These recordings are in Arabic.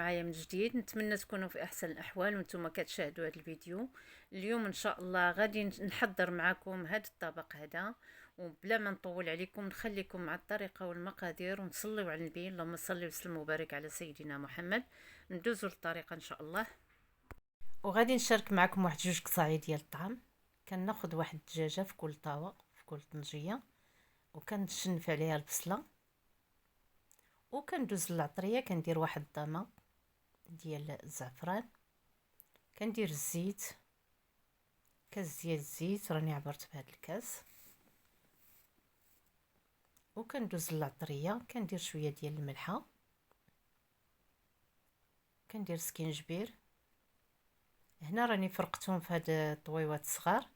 معايا من جديد. نتمنى تكونوا في احسن الاحوال وانتم كتشاهدوا هذا الفيديو. اليوم ان شاء الله غادي نحضر معكم هذا الطبق هذا، وبلا ما نطول عليكم نخليكم مع الطريقه والمقادير ونصليو على النبي. اللهم صل وسلم وبارك على سيدنا محمد. ندوزوا للطريقه ان شاء الله. وغادي نشارك معكم واحد جوج قصاعي ديال الطعام. كناخذ واحد الدجاجه في كل طاوه، في كل طنجيه، وكنشنف عليها البصله، وكندوز للعطريه. كندير واحد الضامه ديال الزعفران، كندير الزيت، كاس ديال الزيت راني عبرت بهذا الكاس، وكندوز للعطريه. كندير شويه ديال الملحه، كندير سكينجبير. هنا راني فرقتهم في هاد الطويوات الصغار،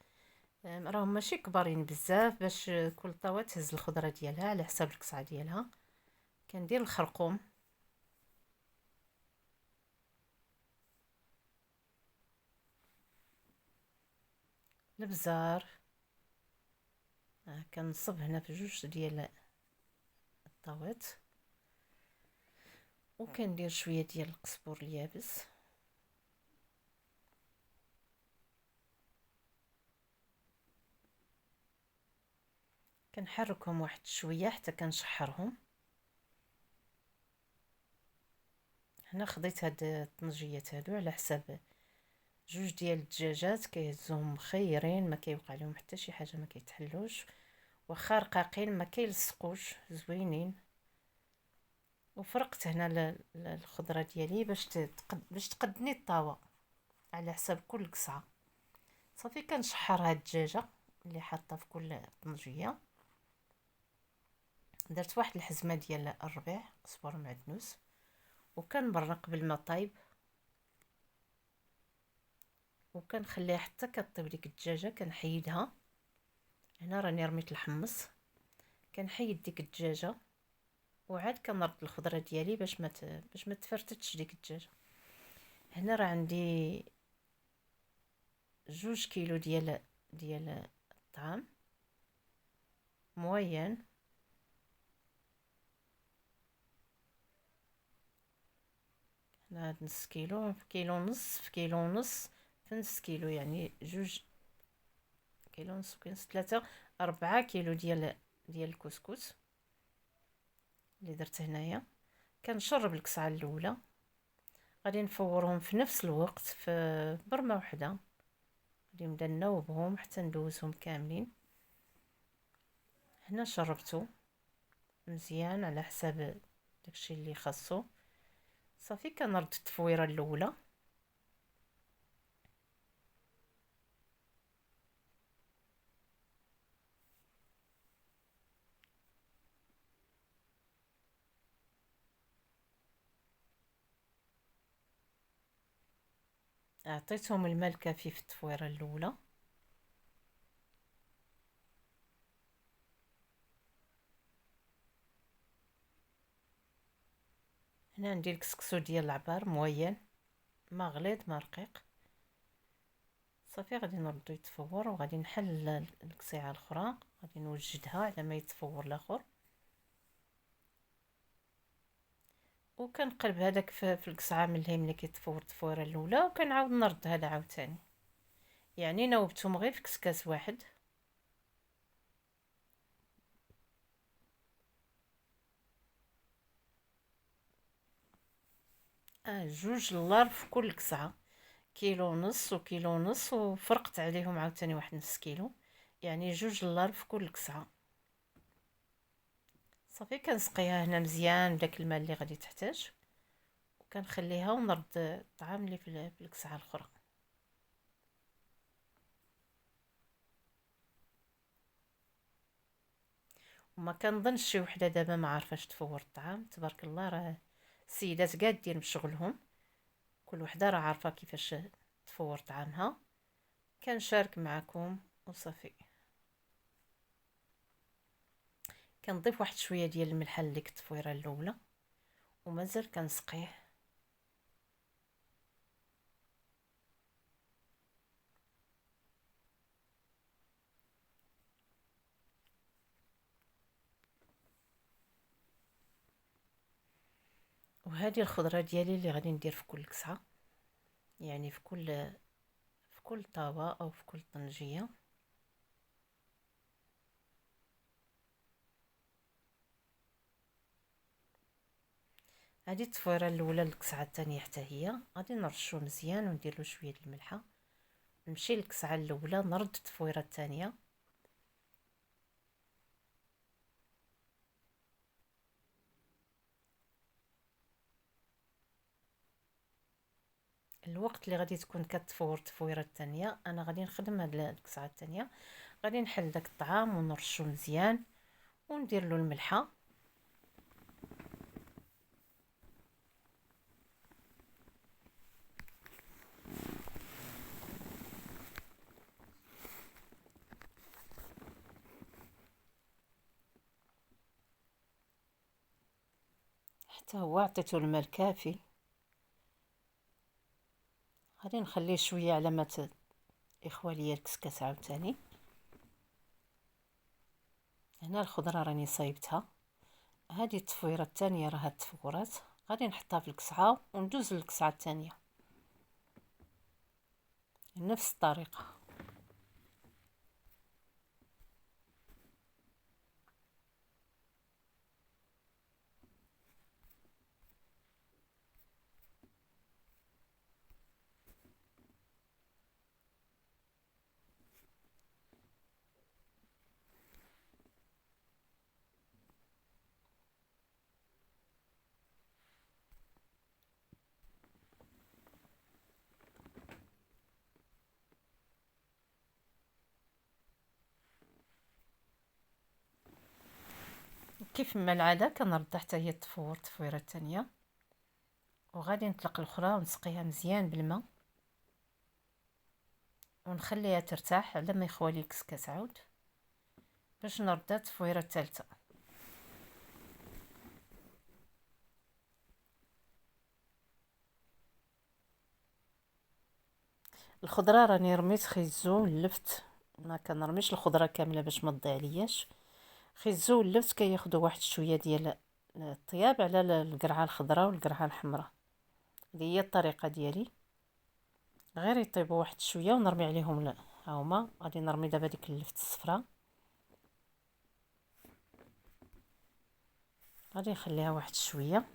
راهم ماشي كبارين بزاف، باش كل طاوه تهز الخضره ديالها على حساب القصعه ديالها. كندير الخرقوم، البزار، كنصب هنا في جوج ديال الطاوات، وكندير شويه ديال القزبور اليابس، كنحركهم واحد شويه حتى كنشحرهم. هنا خديت هاد الطنجيات هادو على حساب جوج ديال الدجاجات، كيهزوهم مخيرين، ما كيوقع لهم حتى شي حاجه، ما كيتحلوش، واخا رقاقين ما كيلصقوش، زوينين. وفرقت هنا الخضره ديالي باش تقدني الطاوه على حساب كل قصعه. صافي كنشحر هاد الدجاجه اللي حاطه في كل طنجيه. درت واحد الحزمه ديال الربيع قزبر معدنوس، وكنبرق بالماء طايب، وكنخليها حتى كطيب ديك الدجاجه. كنحيدها، هنا راني رميت الحمص، كنحيد ديك الدجاجه، وعاد كنرد الخضره ديالي باش ما تفرتتش ديك الدجاجه. هنا راه عندي 2 كيلو ديال الطعام موين. هنا هاد نص كيلو، في كيلو ونص، في كيلو ونص، في نص كيلو، يعني 2 كيلو ونص، كنص 4 كيلو ديال الكسكس اللي درت هنايا. كنشرب الكسعه الاولى، غادي نفورهم في نفس الوقت في برمه وحده، غادي نبدا نوبهم حتى ندوزهم كاملين. هنا شربته مزيان على حساب داكشي اللي خاصو. صافي كنرد التفويره الاولى، عطيتهم الماء الكافي في التفويره الاولى. هنا عندي الكسكسو ديال العبار موين، ما غليظ ما رقيق. صافي غادي نردو يتفور، وغادي نحل القصيعه الاخرى، غادي نوجدها على ما يتفور الاخر، وكنقلب هذاك في القصعه ملي كيتفور التفويره الاولى، وكنعاود نرد هذا عاوتاني. يعني نوبتهم غير في كسكاس واحد. جوج لار في كل قصعه، كيلو ونص وكيلو ونص، وفرقت عليهم عاوتاني واحد نص كيلو، يعني 2 لار في كل قصعه. صافي كنسقيها هنا مزيان بداك الماء اللي غادي تحتاج، وكنخليها ونرد الطعام اللي في القصعه الاخرى. وما كنظنش شي وحده دابا ما عارفاش تفور الطعام، تبارك الله، راه السيدات قادين بشغلهم، كل وحده راه عارفه كيفاش تفور طعامها. كنشارك معكم وصافي. كنضيف واحد شويه ديال الملح لديك التفويره الاولى، ومازال كنسقيه. وهذه الخضره ديالي اللي غادي ندير في كل كسعه، يعني في كل طاوه او في كل طنجيه. هذه التفويره الاولى للكسعه الثانيه حتى هي غادي نرشو مزيان وندير له شويه الملحه، نمشي للكسعه الاولى نرد التفويره الثانيه. الوقت اللي غادي تكون كتفور التفويره الثانيه انا غادي نخدم هاد الكسعه الثانيه، غادي نحل داك الطعام ونرشو مزيان وندير له الملحه. حتى هو عطيته الماء الكافي، غادي نخليه شويه على ما يخوى ليا الكسكس عاوتاني. هنا الخضره راني صايبتها، هذه التفويره الثانيه راها تفورات، غادي نحطها في الكسعه وندوز للكسعه الثانيه نفس الطريقه. كيف ما العاده كنرد حتى هي تفور التفويره الثانيه، وغادي نطلق الاخرى ونسقيها مزيان بالماء ونخليها ترتاح على ما يخوى لي الكسكس عاود باش نردها التفويره الثالثه. الخضره راني رميت خيزو ولفت، ما كنرميش الخضره كامله باش ما تضيع لياش. خيزو ولفت كياخدوا واحد شويه ديال الطياب على القرعه الخضراء والقرعه الحمراء. هذه هي الطريقه ديالي، غير يطيبوا واحد شويه ونرمي عليهم ها هما. غادي نرمي دابا ديك اللفت الصفراء، غادي نخليها واحد شويه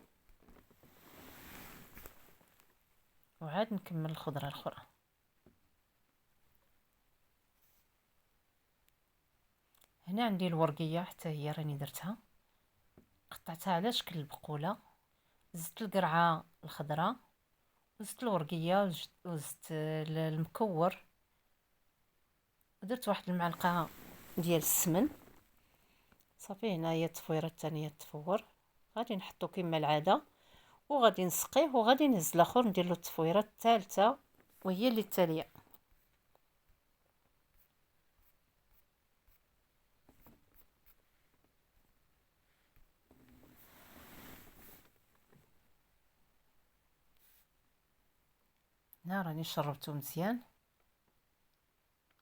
وعاد نكمل الخضره الاخرى. هنا عندي الورقيه حتى هي راني درتها، قطعتها على شكل البقوله، زدت القرعه الخضراء وزدت الورقيه وزدت المكور، ودرت واحد المعلقه ديال السمن. صافي هنا هي التفويره الثانيه تفور، غادي نحطو كما العاده وغادي نسقيه وغادي نهز الاخر ندير له التفويره الثالثه وهي اللي التاليه. هنا راني شربته مزيان،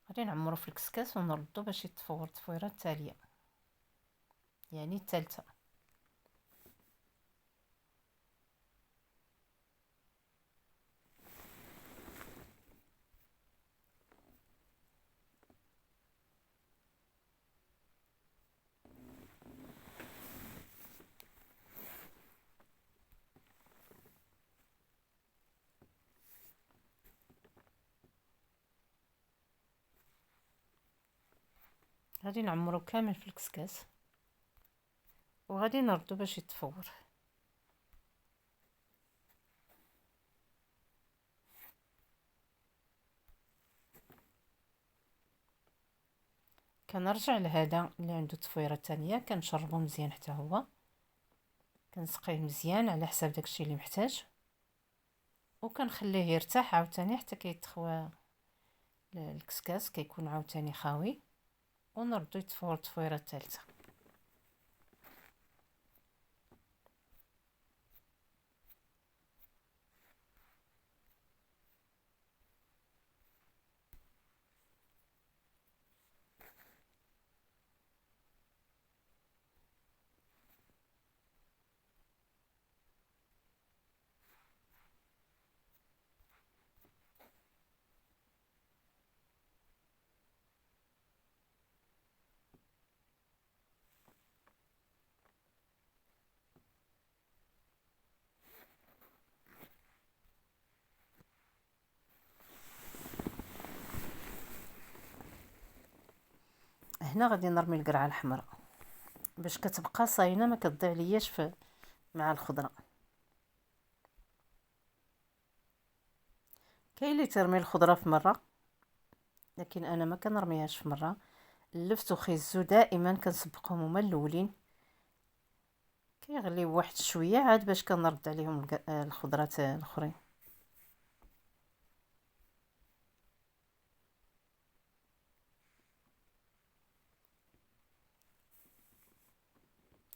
غادي نعمرو في الكسكاس ونردو باش يتفور التفويره التاليه يعني الثالثه. غادي نعمرو كامل في الكسكاس وغادي نردو باش يتفور. كنرجع لهذا اللي عنده التفويره الثانيه كنشربو مزيان حتى هو، كنسقيه مزيان على حساب داكشي اللي محتاج وكنخليه يرتاح عاوتاني حتى كيتخوى الكسكاس كيكون عاوتاني خاوي ونردو يتفور التفويره الثالثه. هنا غادي نرمي القرعه الحمراء باش كتبقى صاينه ما كتضيع لياش مع الخضره. كاين اللي ترمي الخضره في مره، لكن انا ما كنرميهاش في مره. اللفت وخيزو دائما كنسبقهم هما الاولين، كيغليو واحد شويه عاد باش كنرد عليهم الخضرات الاخرين.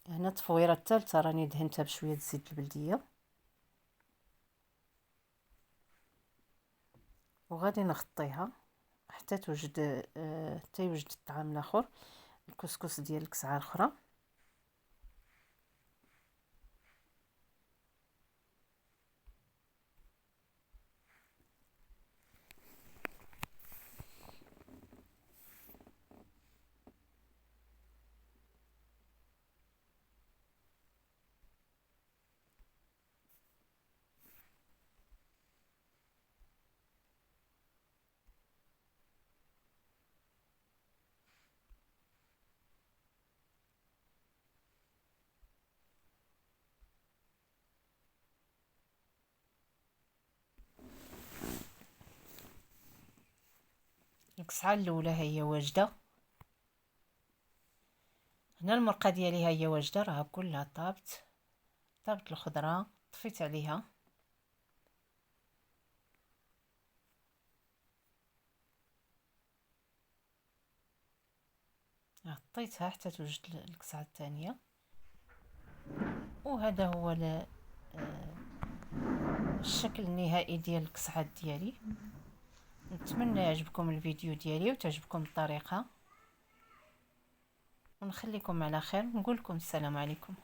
هنا التفويره الثالثه راني دهنتها بشويه زيت البلديه، وغادي نغطيها حتى توجد يوجد الطعام الاخر، الكسكس ديال الكسعه الاخرى. الكسعه الاولى هي واجده، هنا المرقه ديالي ها هي واجده، راه كلها طابت الخضره، طفيت عليها. غطيتها حتى توجد الكسعه الثانيه. وهذا هو الشكل النهائي ديال الكسعات ديالي. نتمنى يعجبكم الفيديو ديالي وتعجبكم الطريقه، ونخليكم على خير ونقول لكم السلام عليكم.